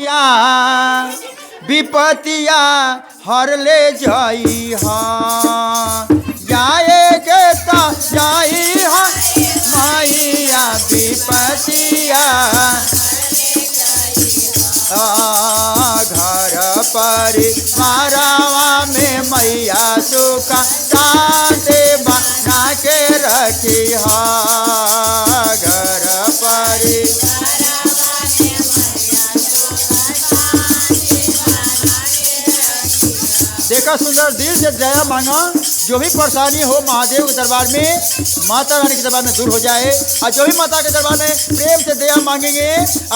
या विपतिया हर ले जाई हाँ जाए के तो जाई हाँ मैया विपतिया घर परिवारवा में मैया सुख शांति बना के रखी हाँ घर देखा सुंदर दिल से दया मांगा जो भी परेशानी हो महादेव के दरबार में माता रानी के दरबार में दूर हो जाए और जो भी माता के दरबार में प्रेम से दया मांगेंगे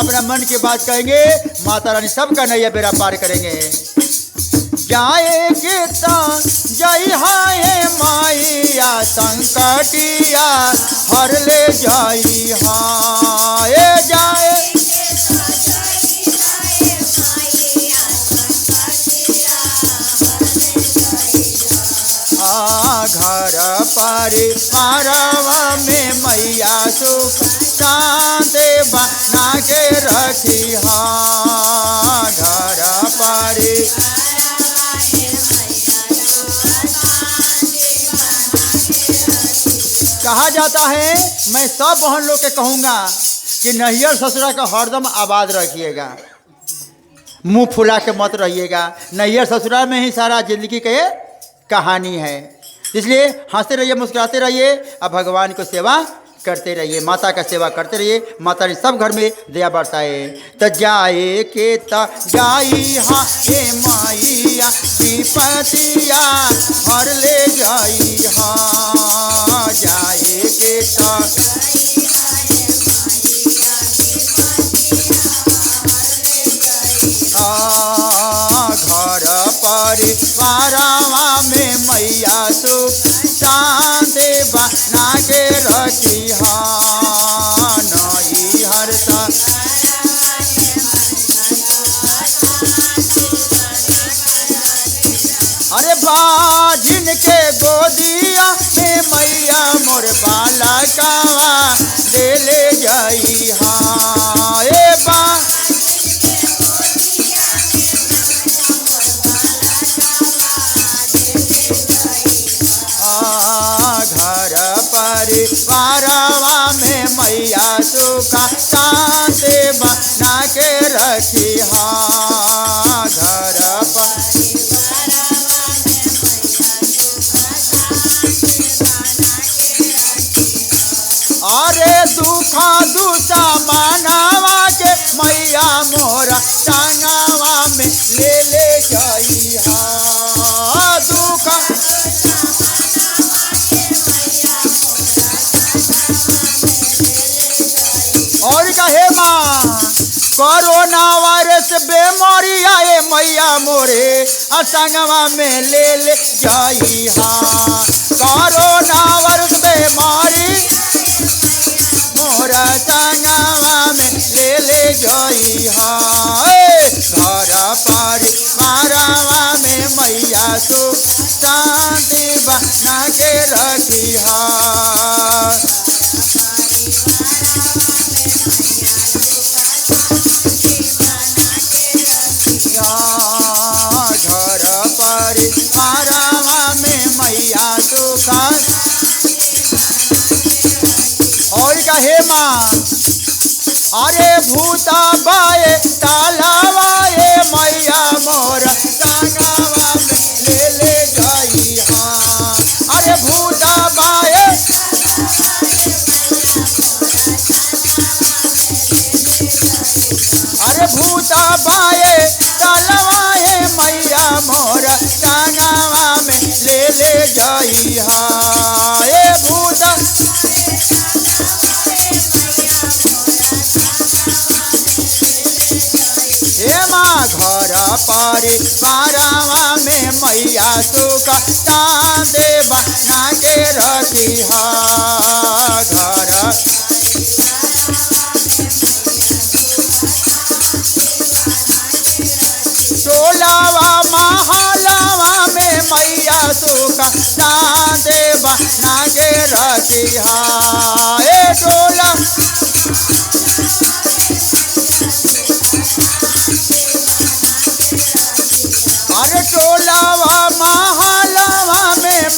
अपना मन की बात कहेंगे माता रानी सबका नैया बेड़ा पार करेंगे जाए के जय हाय माइया संकटिया हर ले जाई हाय जाए घर परिवारवा में मैया सुख शांति बना के रखी हाँ घर कहा जाता है मैं सब बहन लोग के कहूँगा कि नैहर ससुरा का हरदम आबाद रखिएगा मुंह फुला के मत रहिएगा नैहर ससुरा में ही सारा जिंदगी के कहानी है इसलिए हंसते रहिए मुस्कुराते रहिए और भगवान को सेवा करते रहिए माता का सेवा करते रहिए माता ने सब घर में दया बरसाए त जाए के त जाई हाँ हे माइया विपतिया हर ले जाई हाँ जाए के घर परिवारवा में मैया सुख शांति बना के रखी हाँ नई हरता अरे बाजिन के गोदिया में मैया मोर बालकवा ले ले जाई हाँ ए बा घर परिवारवा में मैया सुख शांति बना के रखी हाँ घर अरे दुखा दुसा मानवा के मैया मोरा टांगवा में ले ले गई हाँ दुखा और कहे माँ कोरोना वायरस बेमारी आए मैया मोरे असंगवा में ले ले जाई हाँ कोरोना वायरस बेमारी मोरा संगवा में ले ले जाई हाँ घर परिवारवा में मैया सुख शांति बना के रखी हाँ घर परिवारवा में मैया सुख और कहे माँ अरे भूता बाए तालावाए मैया मोर संगवा में ले ले जाई हाँ अरे भूता बाए अरे भूता बाए तालावाए मैया मोर संगवा में ले ले जाई हाँ ए भूता हे माँ घर परिवारवा में मैया सुख शांति बना के रखी हाँ घर टोलावा महलावा में मैया सुख शांति बना के रखी हाँ ए टोला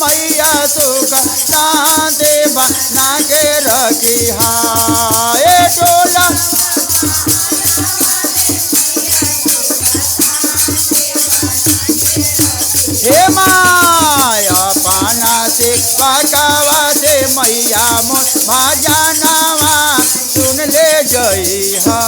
मैया सुख शांति बना के रखी हाय डोला हे माया पाना से पकावा से मैया मोर भजनवा सुन ले जई हा।